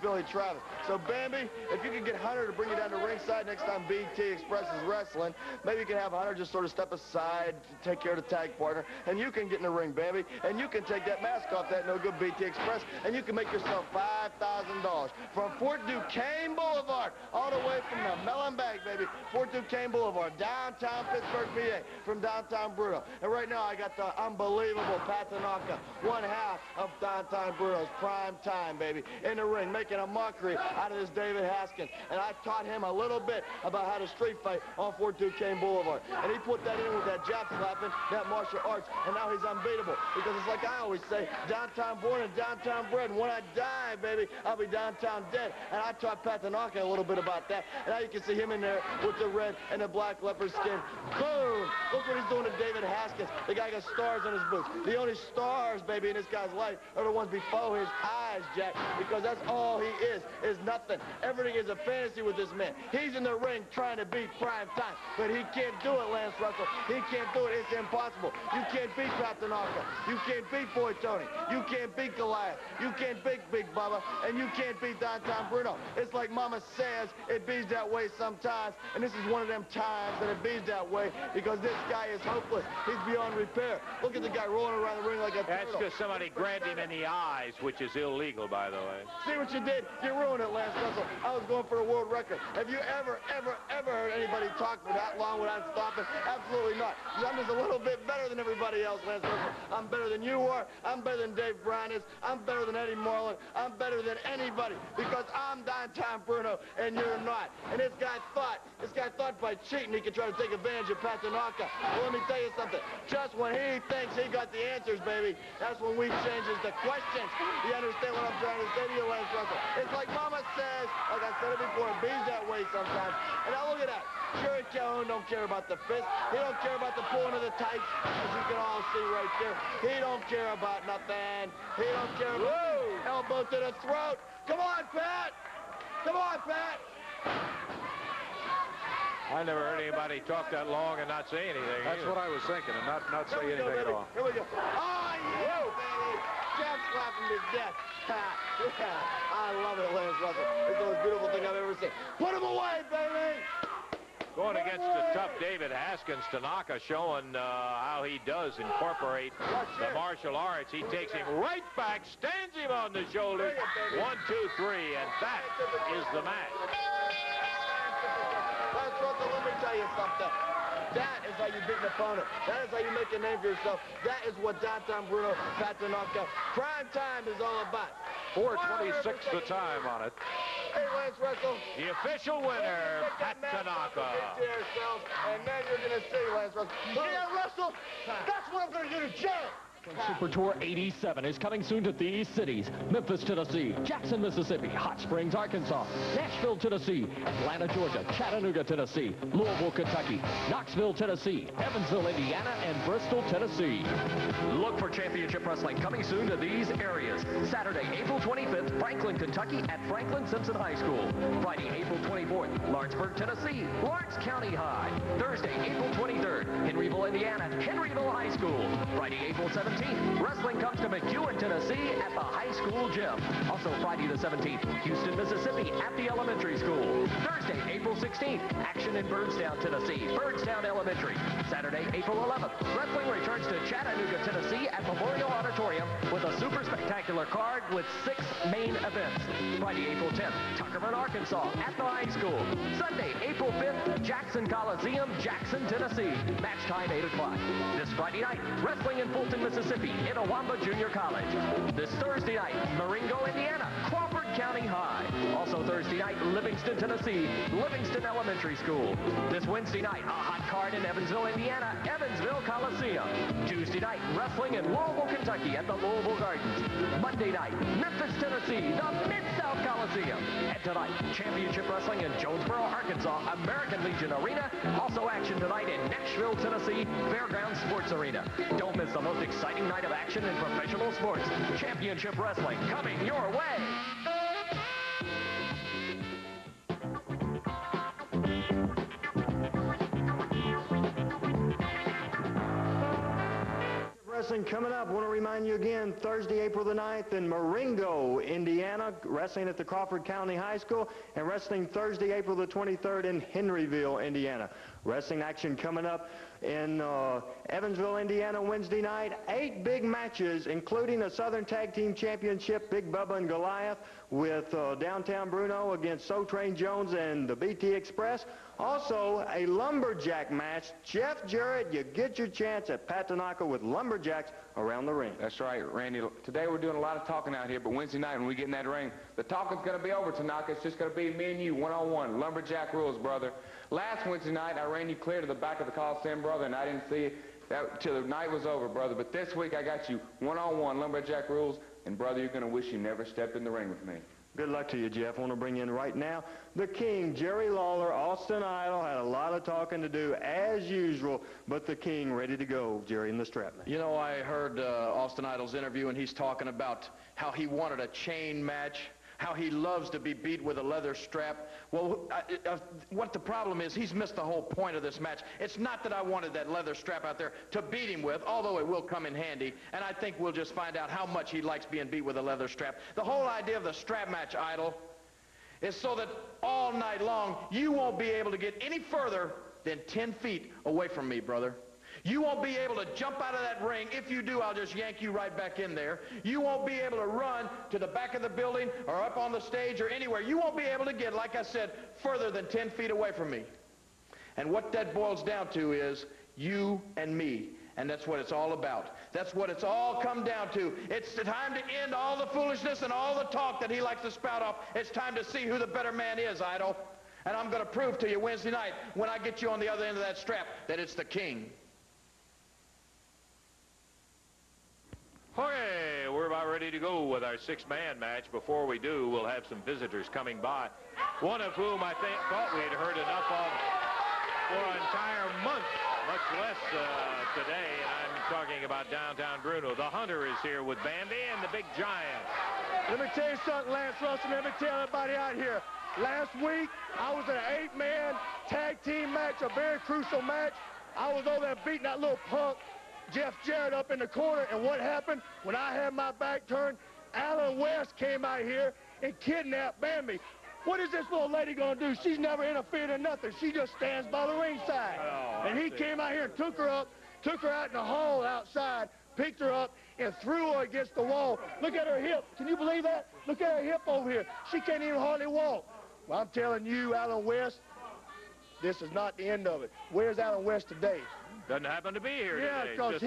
Speaker 9: Billy Travis. So, Bambi, if you can get Hunter to bring you down to ringside next time BT Express is wrestling, maybe you can have Hunter just sort of step aside, take care of the tag partner, and you can get in the ring, Bambi, and you can take that mask off that no-good BT Express, and you can make yourself $5,000. from Fort Duquesne Boulevard, all the way from the Mellon Bank, baby. Fort Duquesne Boulevard, downtown Pittsburgh, PA, from downtown Bruno. And right now I got the unbelievable Pat Tanaka, one half of downtown Bruno's prime time, baby, in the ring, making a mockery out of this David Haskins. And I taught him a little bit about how to street fight on Fort Duquesne Boulevard. And he put that in with that jab slapping, that martial arts, and now he's unbeatable. Because it's like I always say, downtown born and downtown bred. And when I die, baby, I'll be downtown dead. And I taught Pat Tanaka a little bit about that. And now you can see him in there with the red and the black leopard skin. Boom! Look what he's doing to David Haskins. The guy got stars on his boots. The only stars, baby, in this guy's life are the ones before his eyes, Jack. Because that's all he is nothing. Everything is a fantasy with this man. He's in the ring trying to beat prime time. But he can't do it, Lance Russell. He can't do it. It's impossible. You can't beat Pat Tanaka. You can't beat Boy Tony. You can't beat Goliath. You can't beat Big Bubba. And you can't beat downtown Bruno. It's like Mama says, it bees that way sometimes. And this is one of them times that it bees that way because this guy is hopeless. He's beyond repair. Look at the guy rolling around the ring like a
Speaker 1: That's
Speaker 9: turtle.
Speaker 1: because somebody grabbed him in the eyes, which is illegal, by the way.
Speaker 9: See what you did? You ruined it, Lance Russell. I was going for a world record. Have you ever heard anybody talk for that long without stopping? Absolutely not. I'm just a little bit better than everybody else, Lance Russell. I'm better than you are. I'm better than Dave Brown is. I'm better than Eddie Marlin. I'm better than anybody because I'm downtown Bruno and you're not. And this guy thought by cheating he could try to take advantage of Pat Tanaka. Well, let me tell you something. Just when he thinks he got the answers, baby, that's when we changes the questions. You understand what I'm trying to say to you, Lance Russell? It's like Mama says, like I said it before, it bees that way sometimes. And now look at that. Jerry Calhoun don't care about the fist. He don't care about the pulling of the tights, as you can all see right there. He don't care about nothing. He don't care about elbow to the throat. Come on, Pat. Come on, Pat.
Speaker 1: I never heard anybody talk that long and not say anything.
Speaker 2: That's what I was thinking, and not say anything at all.
Speaker 9: Here we go. Oh, yeah, baby. Jab slapping to death. Yeah, I love it, Lance Russell. It's the most beautiful thing I've ever seen. Put him away, baby.
Speaker 1: Going against the tough David Haskins, Tanaka showing how he does incorporate the martial arts. He takes him right back, stands him on the shoulders. 1, 2, 3, and that is the match.
Speaker 9: Lance Russell, let me tell you something. That is how you beat an opponent. That is how you make a name for yourself. That is what downtown Bruno, Pat Tanaka, prime time is all about.
Speaker 2: 4:26 the time on it.
Speaker 9: Hey, Lance Russell.
Speaker 1: The official winner, Pat Tanaka.
Speaker 9: And then you're going to see, Lance Russell. Yeah, Russell, that's what I'm going to do to Jared.
Speaker 11: Super Tour 87 is coming soon to these cities: Memphis, Tennessee; Jackson, Mississippi; Hot Springs, Arkansas; Nashville, Tennessee; Atlanta, Georgia; Chattanooga, Tennessee; Louisville, Kentucky; Knoxville, Tennessee; Evansville, Indiana; and Bristol, Tennessee. Look for Championship Wrestling coming soon to these areas: Saturday, April 25th, Franklin, Kentucky at Franklin Simpson High School; Friday, April 24th, Lawrenceburg, Tennessee, Lawrence County High; Thursday, April 23rd, Henryville, Indiana, Henryville High School; Friday, April 17th, wrestling comes to McEwen, Tennessee at the high school gym. Also Friday the 17th, Houston, Mississippi at the elementary school. Thursday, April 16th, action in Byrdstown, Tennessee, Byrdstown Elementary. Saturday, April 11th, wrestling returns to Chattanooga, Tennessee at Memorial Auditorium with a super spectacular card with 6 main events. Friday, April 10th, Tuckerman, Arkansas at the high school. Sunday, April 5th, Jackson Coliseum, Jackson, Tennessee. Match time 8 o'clock. This Friday night, wrestling in Fulton, Mississippi, Itawamba Junior College. This Thursday night, Marengo, Indiana, Crawford County High. Also Thursday night, Livingston, Tennessee, Livingston Elementary School. This Wednesday night, a hot card in Evansville, Indiana, Evansville Coliseum. Tuesday night, wrestling in Louisville, Kentucky at the Louisville Gardens. Monday night, Memphis, Tennessee, the Mid-South Coliseum. And tonight, Championship Wrestling in Jonesboro, Arkansas, American Legion Arena. Also action tonight in Nashville, Tennessee, Fairgrounds Sports Arena. Don't miss the most exciting night of action in professional sports. Championship Wrestling coming your way.
Speaker 5: Wrestling coming up. I want to remind you again, Thursday, April the 9th in Marengo, Indiana, wrestling at the Crawford County High School, and wrestling Thursday, April the 23rd in Henryville, Indiana. Wrestling action coming up in Evansville, Indiana, Wednesday night. 8 big matches, including a Southern Tag Team Championship, Big Bubba and Goliath, with Downtown Bruno against Soul Train Jones and the BT Express. Also, a lumberjack match. Jeff Jarrett, you get your chance at Pat Tanaka with lumberjacks around the ring.
Speaker 12: That's right, Randy. Today we're doing a lot of talking out here, but Wednesday night when we get in that ring, the talking's going to be over, Tanaka. It's just going to be me and you, one-on-one. Lumberjack rules, brother. Last Wednesday night, I ran you clear to the back of the Coliseum, brother, and I didn't see that till the night was over, brother. But this week, I got you one-on-one, lumberjack rules, and, brother, you're going to wish you never stepped in the ring with me.
Speaker 5: Good luck to you, Jeff. I want to bring in right now the King, Jerry Lawler. Austin Idol had a lot of talking to do, as usual, but the King ready to go, Jerry, in the strapman.
Speaker 6: You know, I heard Austin Idol's interview, and he's talking about how he wanted a chain match, how he loves to be beat with a leather strap. Well, what the problem is, he's missed the whole point of this match. It's not that I wanted that leather strap out there to beat him with, although it will come in handy, and I think we'll just find out how much he likes being beat with a leather strap. The whole idea of the strap match, Idol, is so that all night long you won't be able to get any further than 10 feet away from me, brother. You won't be able to jump out of that ring. If you do, I'll just yank you right back in there. You won't be able to run to the back of the building or up on the stage or anywhere. You won't be able to get, like I said, further than 10 feet away from me. And what that boils down to is you and me. And that's what it's all about. That's what it's all come down to. It's the time to end all the foolishness and all the talk that he likes to spout off. It's time to see who the better man is, Idol. And I'm going to prove to you Wednesday night when I get you on the other end of that strap that it's the King.
Speaker 1: Okay, we're about ready to go with our 6-man match. Before we do, we'll have some visitors coming by, one of whom I thought we had heard enough of for an entire month, much less today. I'm talking about Downtown Bruno. The Hunter is here with Bambi and the Big Giant.
Speaker 4: Let me tell you something, Lance Russell. Let me tell everybody out here. Last week, I was in an 8-man tag team match, a very crucial match. I was over there beating that little punk Jeff Jarrett up in the corner, and what happened? When I had my back turned, Alan West came out here and kidnapped Bambi. What is this little lady going to do? She's never interfered in nothing. She just stands by the ringside.
Speaker 1: Oh,
Speaker 4: and he came out here and took her up, took her out in the hall outside, picked her up, and threw her against the wall. Look at her hip. Can you believe that? Look at her hip over here. She can't even hardly walk. Well, I'm telling you, Alan West, this is not the end of it. Where's Alan West today?
Speaker 1: Doesn't happen to be here today.
Speaker 4: Yeah, because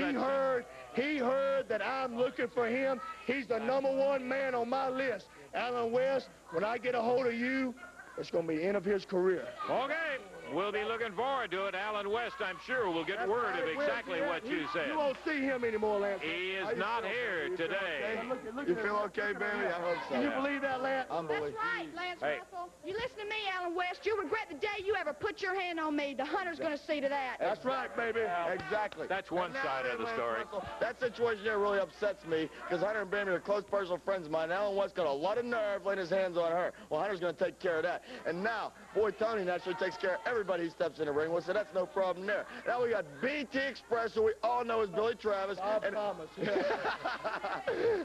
Speaker 4: he heard that I'm looking for him. He's the #1 man on my list. Alan West, when I get a hold of you, it's going to be the end of his career.
Speaker 1: Okay, we'll be looking forward to it. Alan West, I'm sure, will get word of exactly what you said.
Speaker 4: You won't see him anymore, Lance.
Speaker 1: He is not here today.
Speaker 9: You feel okay, baby? I hope so.
Speaker 4: Can you believe that, Lance?
Speaker 13: That's right, Lance Russell. You listen to me, Alan West. You regret the day you ever put your hand on me. The Hunter's going to see to that.
Speaker 4: That's right, baby.
Speaker 9: Exactly.
Speaker 1: That's one side of the story.
Speaker 9: That situation there really upsets me because Hunter and Bambi are close personal friends of mine. Alan West got a lot of nerve laying his hands on her. Well, Hunter's going to take care of that. And now, boy, Tony naturally takes care of everybody he steps in the ring with, so that's no problem there. Now we got BT Express, who we all know is Billy Travis.
Speaker 4: Bob Thomas.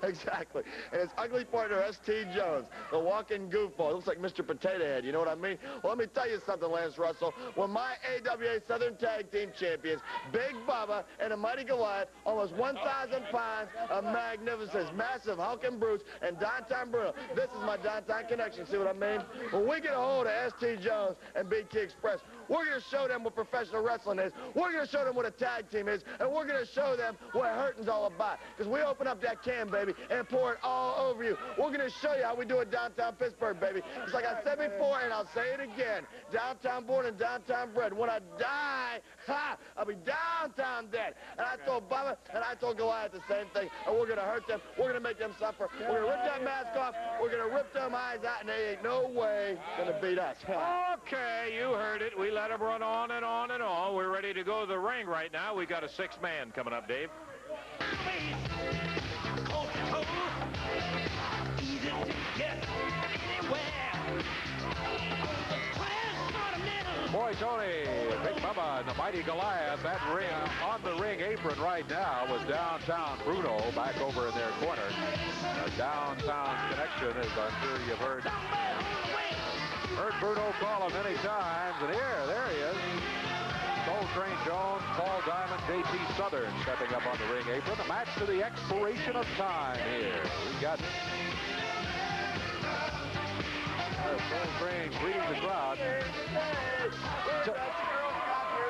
Speaker 9: Exactly. And his ugly partner, S.T. Jones, the walking goofball. Looks like Mr. Potato Head, you know what I mean? Well, let me tell you something, Lance Russell. When my AWA Southern Tag Team Champions, Big Bubba and the Mighty Goliath, almost 1,000 pounds of magnificence, massive hulking brutes, and Downtown Bruno. This is my Downtown connection, see what I mean? When we get a hold of S.T. Jones and BT Express, we're going to show them what professional wrestling is. We're going to show them what a tag team is, and we're going to show them what hurting's all about. Because we open up that can, baby, and pour it all over you. We're going to show you how we do it downtown Pittsburgh, baby. It's like I said before, and I'll say it again. Downtown born and downtown bred. When I die, I'll be downtown dead. And I told Bubba and I told Goliath the same thing. And we're going to hurt them. We're going to make them suffer. We're going to rip that mask off. We're going to rip them eyes out, and they ain't no way going to beat us.
Speaker 1: Okay, you heard it. We let them run on and on and on. We're ready to go to the ring right now. We got a 6-man coming up, Dave.
Speaker 14: Easy to get anywhere. On the transcontinental
Speaker 2: Boy, Tony, Big Bubba, and the Mighty Goliath. That ring on the ring apron right now was Downtown Bruno back over in their corner. A downtown connection, as I'm sure you've heard Bruno call him many times. And there he is. Soul Train Jones, Paul Diamond, J.T. Southern stepping up on the ring apron. The match to the expiration of time here. We got Soul Train greeting the crowd.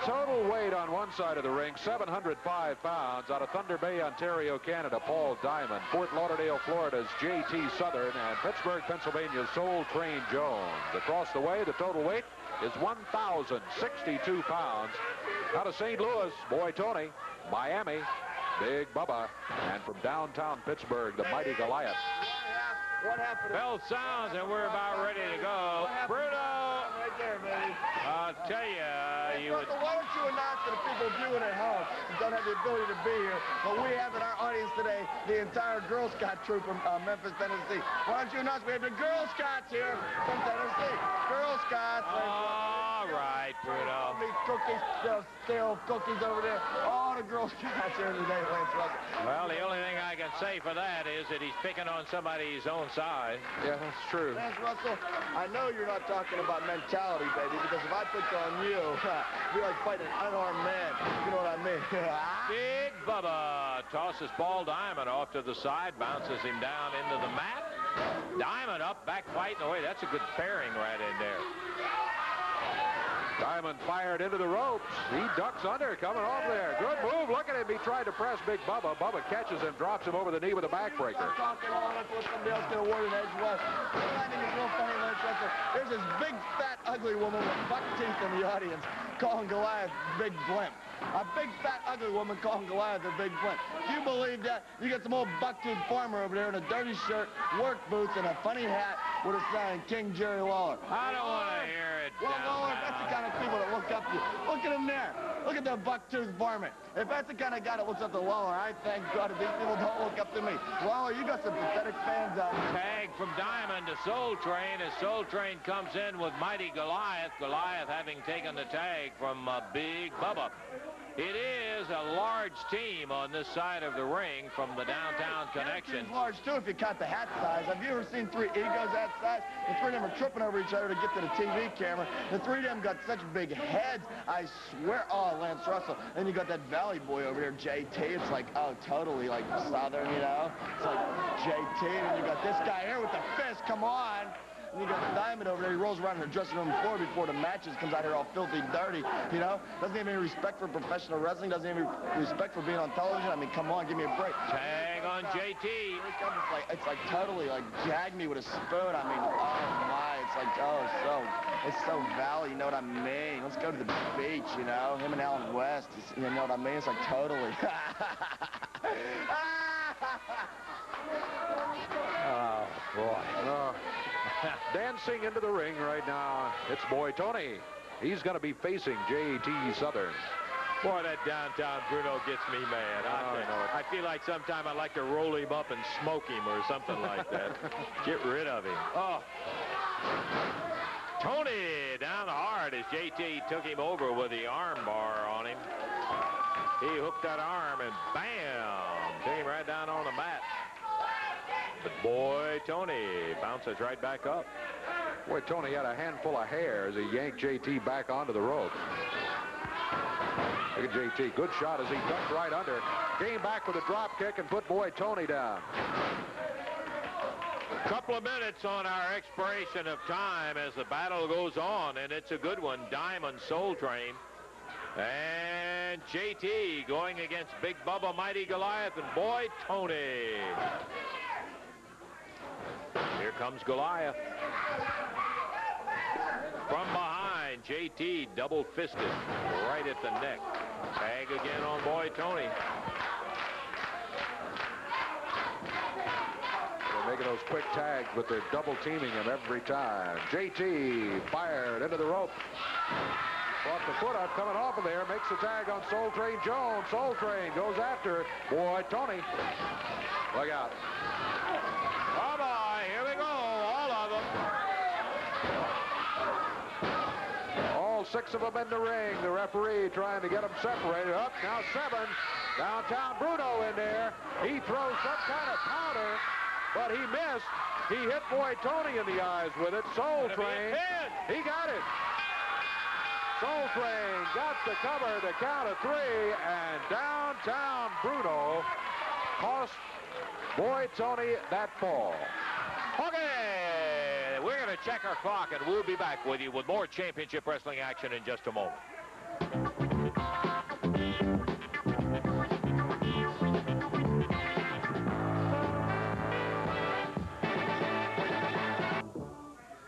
Speaker 2: Total weight on one side of the ring, 705 pounds. Out of Thunder Bay, Ontario, Canada, Paul Diamond. Fort Lauderdale, Florida's J.T. Southern. And Pittsburgh, Pennsylvania's Soul Train Jones. Across the way, the total weight is 1,062 pounds. Out of St. Louis, Boy Tony. Miami, Big Bubba. And from downtown Pittsburgh, the Mighty Goliath.
Speaker 9: What happened?
Speaker 1: Bell sounds, and we're about ready to go. Bruno!
Speaker 9: Right there, baby.
Speaker 1: I'll tell you,
Speaker 9: Why don't you announce to the people viewing at home who don't have the ability to be here, but we have in our audience today the entire Girl Scout troop from Memphis, Tennessee. Why don't you announce we have the Girl Scouts here from Tennessee? Girl Scouts.
Speaker 1: All right, Bruno.
Speaker 9: These cookies, stale cookies over there. All the Girl Scouts here today, Lance Russell.
Speaker 1: Well, the only thing I can say for that is that he's picking on somebody's own side.
Speaker 2: Yeah, that's true.
Speaker 9: Lance Russell, I know you're not talking about mentality, baby, because if I picked on you, it'd be like fighting an unarmed man. You know what I mean?
Speaker 1: Big Bubba tosses Paul Diamond off to the side, bounces him down into the mat. Diamond up, back fighting away. That's a good pairing right in there.
Speaker 2: Diamond fired into the ropes. He ducks under, coming off there. Good move. Look at him. He tried to press Big Bubba. Bubba catches him, drops him over the knee with a backbreaker.
Speaker 9: Talking all that what somebody else going to award an edge west. I think it's real funny, Lance Russell. There's this big, fat, ugly woman with buck teeth in the audience calling Goliath Big Blimp. A big, fat, ugly woman calling Goliath a big blimp. Do you believe that? You got some old buck-toothed farmer over there in a dirty shirt, work boots, and a funny hat with a sign, King Jerry Lawler.
Speaker 1: I don't want to hear it.
Speaker 9: Well, Lawler, that's the kind of people that look up to you. Look at him there. Look at that buck-toothed varmint. If that's the kind of guy that looks up to Lawler, I thank God that these people don't look up to me. Lawler, you got some pathetic fans out here.
Speaker 1: Tag from Diamond to Soul Train as Soul Train comes in with Mighty Goliath. Goliath having taken the tag from Big Bubba. It is a large team on this side of the ring from the downtown connection.
Speaker 9: It's large, too, if you count the hat size. Have you ever seen three egos that size? The three of them are tripping over each other to get to the TV camera. The three of them got such big heads, I swear. Oh, Lance Russell. Then you got that Valley boy over here, JT. It's like, oh, totally like Southern, you know? It's like JT. And you got this guy here with the fist. Come on. And you got Diamond over there. He rolls around in the dressing room floor before the matches, comes out here all filthy dirty, you know? Doesn't have any respect for professional wrestling. Doesn't have any respect for being on television. I mean, come on, give me a break.
Speaker 1: Tag on JT.
Speaker 9: It's like totally like jag me with a spoon. I mean, oh my, it's like, oh, it's so Valley, you know what I mean? Let's go to the beach, you know? Him and Alan West, you know what I mean? It's like totally.
Speaker 2: Oh, boy. Dancing into the ring right now, it's Boy Tony. He's going to be facing J.T. Southern.
Speaker 1: Boy, that downtown Bruno gets me mad. I feel like sometime I'd like to roll him up and smoke him or something like that. Get rid of him. Oh. Tony down hard as JT took him over with the arm bar on him. He hooked that arm and bam, took him right down on the mat. But Boy Tony bounces right back up.
Speaker 2: Boy Tony had a handful of hair as he yanked JT back onto the ropes. Look at JT, good shot as he ducked right under. Came back with a drop kick and put Boy Tony down.
Speaker 1: Couple of minutes on our expiration of time as the battle goes on, and it's a good one. Diamond, Soul Train, and JT going against Big Bubba, Mighty Goliath, and Boy Tony. Here comes Goliath. From behind, JT double-fisted right at the neck. Tag again on Boy Tony.
Speaker 2: They're making those quick tags, but they're double-teaming him every time. JT fired into the rope. Brought the foot up, coming off of there, makes the tag on Soul Train Jones. Soul Train goes after Boy Tony. Look out.
Speaker 1: Oh, boy, here we go, all of them.
Speaker 2: All 6 of them in the ring. The referee trying to get them separated. Up, now 7. Downtown Bruno in there. He throws some kind of powder, but he missed. He hit Boy Tony in the eyes with it. Soul Train, he got it. Soul Train got the cover to count of 3, and Downtown Bruno cost Boy Tony that fall.
Speaker 1: Okay, we're going to check our clock, and we'll be back with you with more championship wrestling action in just a moment.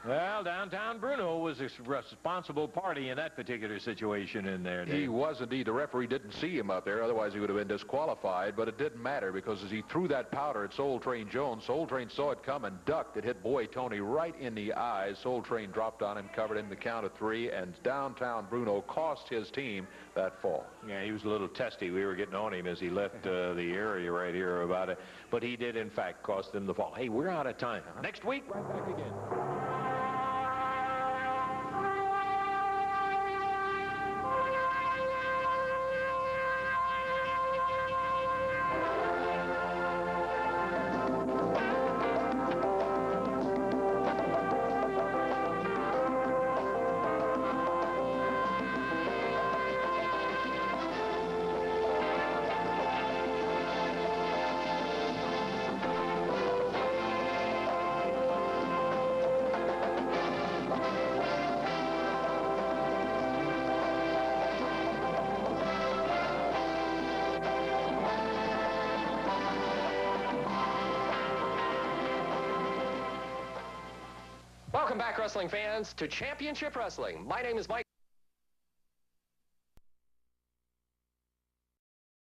Speaker 1: Well, Downtown Bruno was a responsible party in that particular situation in there, Dave.
Speaker 2: He was indeed. The referee didn't see him out there, otherwise he would have been disqualified, but it didn't matter because as he threw that powder at Soul Train Jones, Soul Train saw it come and ducked. It hit Boy Tony right in the eyes. Soul Train dropped on him, covered him the count of 3, and Downtown Bruno cost his team that fall.
Speaker 1: Yeah, he was a little testy. We were getting on him as he left the area right here about it, but he did, in fact, cost them the fall. Hey, we're out of time. Next week, right back again.
Speaker 11: Welcome back, wrestling fans, to Championship Wrestling. My name is Mike.